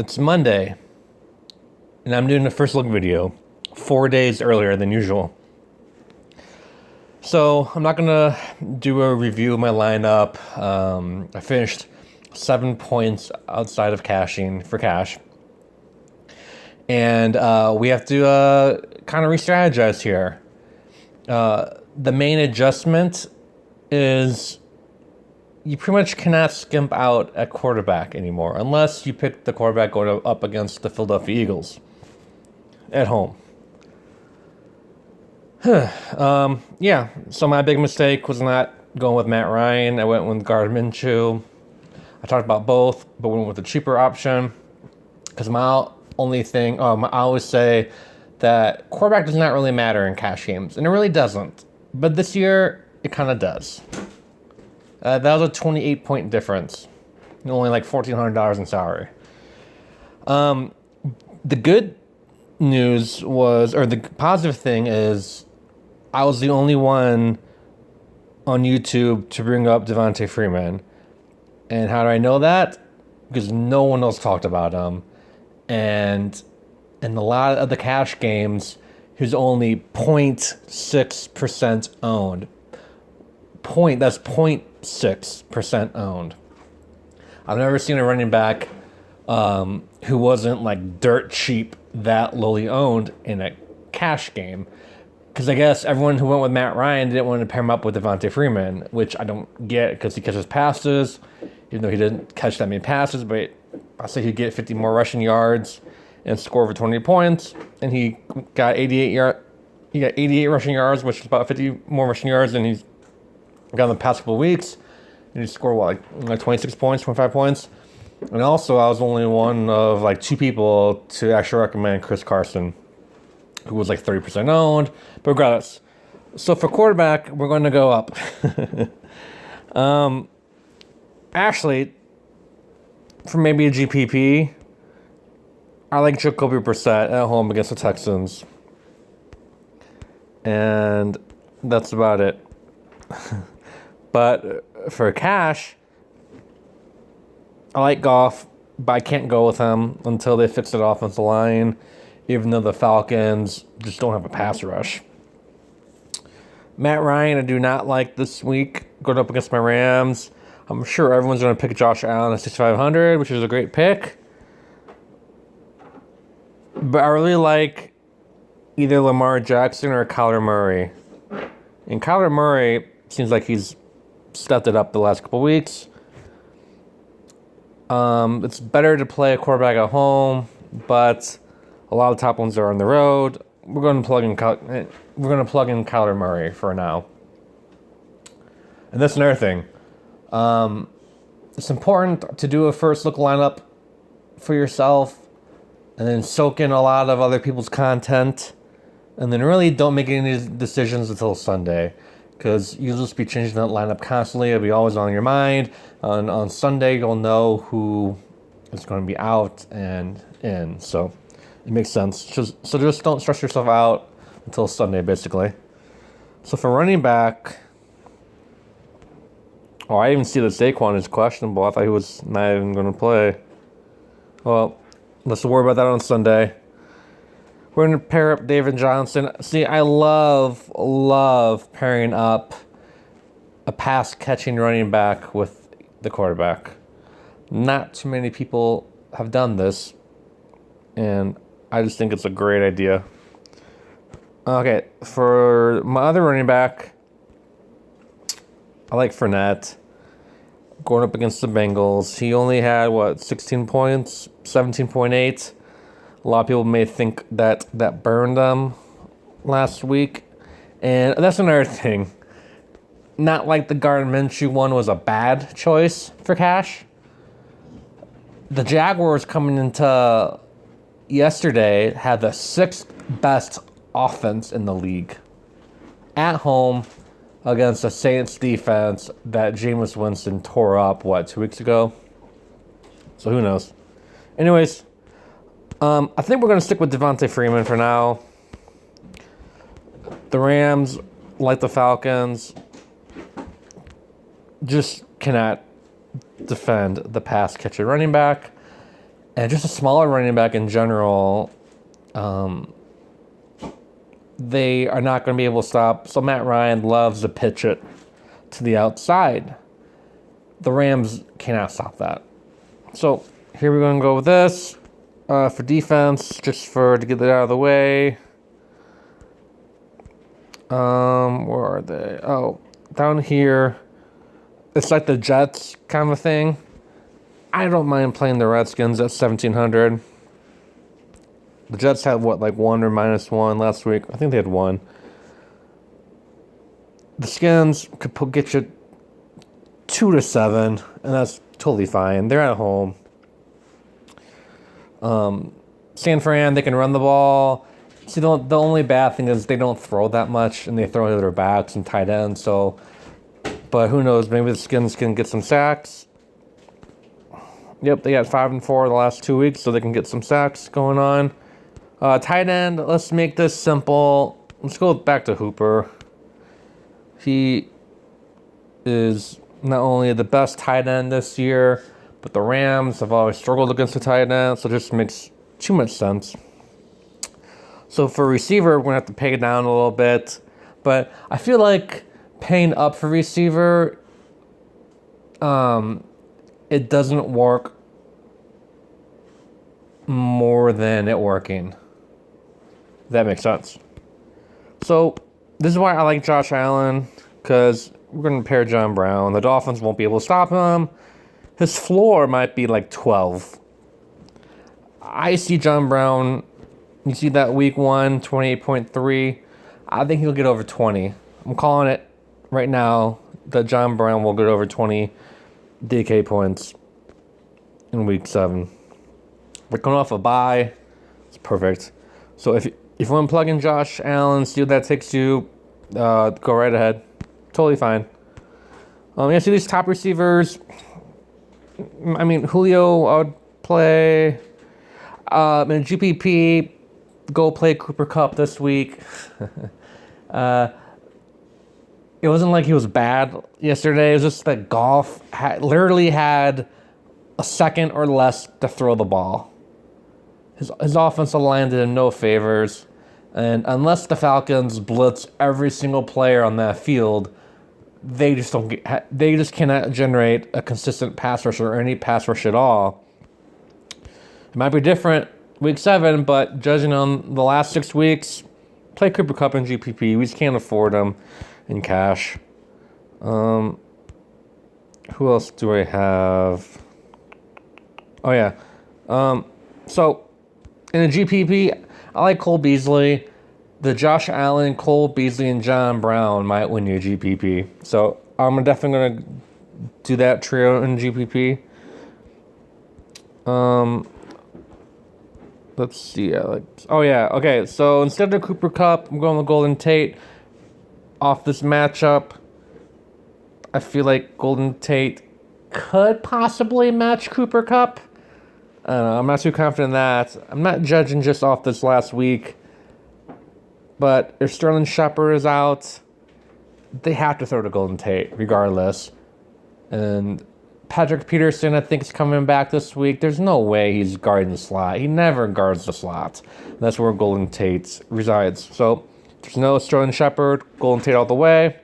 It's Monday, and I'm doing a first look video 4 days earlier than usual. So I'm not gonna do a review of my lineup. I finished 7 points outside of cashing for cash, and we have to kind of re-strategize here. The main adjustment is you pretty much cannot skimp out at quarterback anymore unless you pick the quarterback going up against the Philadelphia Eagles at home. Yeah, so my big mistake was not going with Matt Ryan. I went with Gardner Minshew. I talked about both, but went with the cheaper option because my only thing, I always say that quarterback does not really matter in cash games, and it really doesn't. But this year, it kind of does. That was a 28-point difference, and only like $1,400 in salary. The good news was, or the positive thing is, I was the only one on YouTube to bring up Devontae Freeman. And how do I know that? Because no one else talked about him. And in a lot of the cash games, he's only 0.6% owned. That's 0.6% owned. I've never seen a running back who wasn't like dirt cheap that lowly owned in a cash game. Because I guess everyone who went with Matt Ryan didn't want to pair him up with Devontae Freeman, which I don't get because he catches passes, even though he didn't catch that many passes. But I say he'd get 50 more rushing yards and score for 20 points, and he got 88 rushing yards, which is about 50 more rushing yards than he's got in the past couple of weeks. And he scored like 26 points, 25 points. And also, I was only one of like 2 people to actually recommend Chris Carson, who was like 30% owned. But regardless, so for quarterback, we're going to go up. Actually, for maybe a GPP, I like Jacoby Brissett at home against the Texans. And that's about it. But for cash, I like Goff, but I can't go with him until they fix the offensive line, even though the Falcons just don't have a pass rush. Matt Ryan, I do not like this week going up against my Rams. I'm sure everyone's going to pick Josh Allen at 6,500, which is a great pick. But I really like either Lamar Jackson or Kyler Murray. And Kyler Murray seems like he's stepped it up the last couple weeks. It's better to play a quarterback at home, but a lot of the top ones are on the road. We're going to plug in Kyler Murray for now. And that's another thing. It's important to do a first look lineup for yourself, and then soak in a lot of other people's content, and then really don't make any decisions until Sunday, because you'll just be changing that lineup constantly. It'll be always on your mind. On Sunday, you'll know who is going to be out and in. So it makes sense. So just don't stress yourself out until Sunday, basically. So for running back, I even see that Saquon is questionable. I thought he was not even going to play. Well, let's worry about that on Sunday. We're going to pair up David Johnson. See, I love pairing up a pass-catching running back with the quarterback. Not too many people have done this, and I just think it's a great idea. Okay, for my other running back, I like Fournette. Going up against the Bengals. He only had, 16 points? 17.8. A lot of people may think that burned them last week. And that's another thing. Not like the Gardner Minshew one was a bad choice for cash. The Jaguars coming into yesterday had the 6th best offense in the league. At home against the Saints defense that Jameis Winston tore up, 2 weeks ago? So who knows? Anyways, I think we're going to stick with Devontae Freeman for now. The Rams, like the Falcons, just cannot defend the pass catcher running back. and just a smaller running back in general, they are not going to be able to stop. So Matt Ryan loves to pitch it to the outside. The Rams cannot stop that. So here we're going to go with this for defense, just to get it out of the way. Where are they? Oh, down here. It's like the Jets kind of a thing. I don't mind playing the Redskins at 1,700. The Jets had what, like 1 or -1 last week? I think they had 1. The Skins could get you 2 to 7, and that's totally fine. They're at home. San Fran, they can run the ball. See, the only bad thing is they don't throw that much, and they throw to their backs and tight ends. So, but who knows? Maybe the Skins can get some sacks. Yep, they got 5 and 4 the last 2 weeks, so they can get some sacks going on. Tight end, let's make this simple. Let's go back to Hooper. He is not only the best tight end this year, but the Rams have always struggled against the tight end, so it just makes too much sense. So for receiver, we're going to have to pay it down a little bit. But I feel like paying up for receiver, it doesn't work more than it working. That makes sense. So this is why I like Josh Allen, because we're going to pair John Brown. The Dolphins won't be able to stop him. His floor might be like 12. I see John Brown. You see that week 1, 28.3. I think he'll get over 20. I'm calling it right now that John Brown will get over 20 DK points in week 7. We're coming off a bye. It's perfect. So if you want to plug in Josh Allen, see what that takes you, go right ahead. Totally fine. See these top receivers. I mean, Julio, I would play. In GPP, go play Cooper Kupp this week. It wasn't like he was bad yesterday. It was just that Goff literally had a second or less to throw the ball. His offensive line did him no favors. And unless the Falcons blitz every single player on that field, they just cannot generate a consistent pass rush or any pass rush at all. It might be different week 7, but judging on the last 6 weeks, play Cooper Kupp in GPP. We just can't afford him in cash. Who else do I have? Oh, yeah. So, in the GPP, I like Cole Beasley. The Josh Allen, Cole Beasley, and John Brown might win your GPP. So, I'm definitely going to do that trio in GPP. Let's see. Okay. So instead of Cooper Kupp, I'm going with Golden Tate. Off this matchup, I feel like Golden Tate could possibly match Cooper Kupp. I don't know. I'm not too confident in that. I'm not judging just off this last week. But if Sterling Shepard is out, they have to throw to Golden Tate regardless. And Patrick Peterson, I think, is coming back this week. There's no way he's guarding the slot. He never guards the slot. That's where Golden Tate resides. So there's no Sterling Shepard, Golden Tate all the way.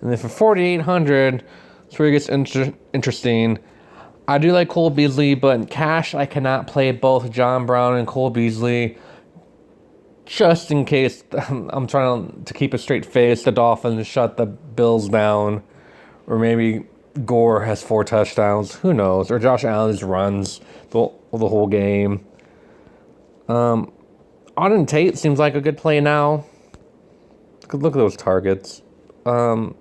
And then for 4,800, that's where it gets interesting. I do like Cole Beasley, but in cash, I cannot play both John Brown and Cole Beasley. Just in case I'm trying to keep a straight face, the Dolphins shut the Bills down. Or maybe Gore has 4 touchdowns. Who knows? Or Josh Allen just runs the whole game. Auden Tate seems like a good play now. Look at those targets. But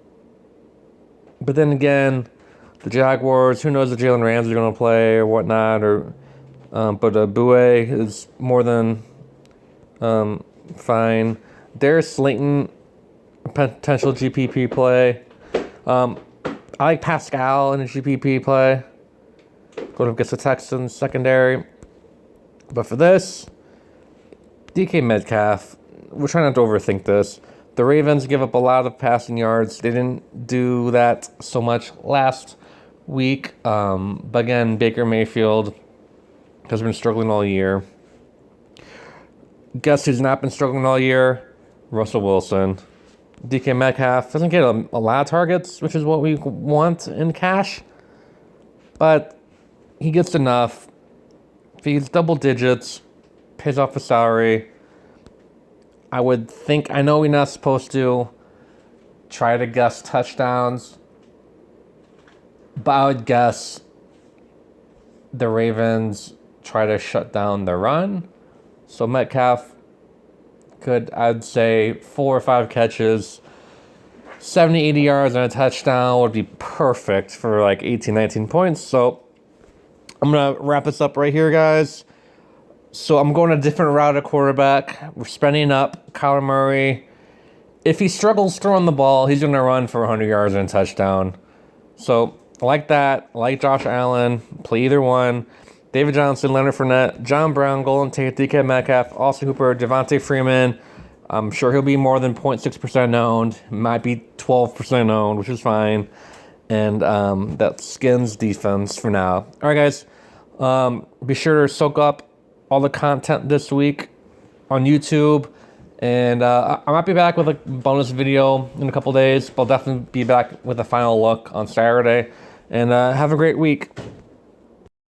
then again, the Jaguars, who knows if Jalen Ramsey is going to play or whatnot. But Bue is more than fine. Darius Slayton, potential GPP play. I like Pascal in a GPP play. Going up against the Texans secondary. But for this, DK Metcalf, we're trying not to overthink this. The Ravens give up a lot of passing yards. They didn't do that so much last week. But again, Baker Mayfield, has been struggling all year. Guess who's not been struggling all year? Russell Wilson. DK Metcalf doesn't get a lot of targets, which is what we want in cash, but he gets enough. If he's double digits, pays off his salary, I would think, I know we're not supposed to try to guess touchdowns, but I would guess the Ravens try to shut down the run. So Metcalf could, I'd say, 4 or 5 catches, 70, 80 yards and a touchdown would be perfect for like 18, 19 points. So I'm going to wrap this up right here, guys. So I'm going a different route at quarterback. We're spending up Kyler Murray. If he struggles throwing the ball, he's going to run for 100 yards and a touchdown. So I like that. I like Josh Allen. Play either one. David Johnson, Leonard Fournette, John Brown, Golden Tate, DK Metcalf, Austin Hooper, Devontae Freeman. I'm sure he'll be more than 0.6% owned. Might be 12% owned, which is fine. And that Skins defense for now. All right, guys. Be sure to soak up all the content this week on YouTube. And I might be back with a bonus video in a couple days. But I'll definitely be back with a final look on Saturday. And have a great week.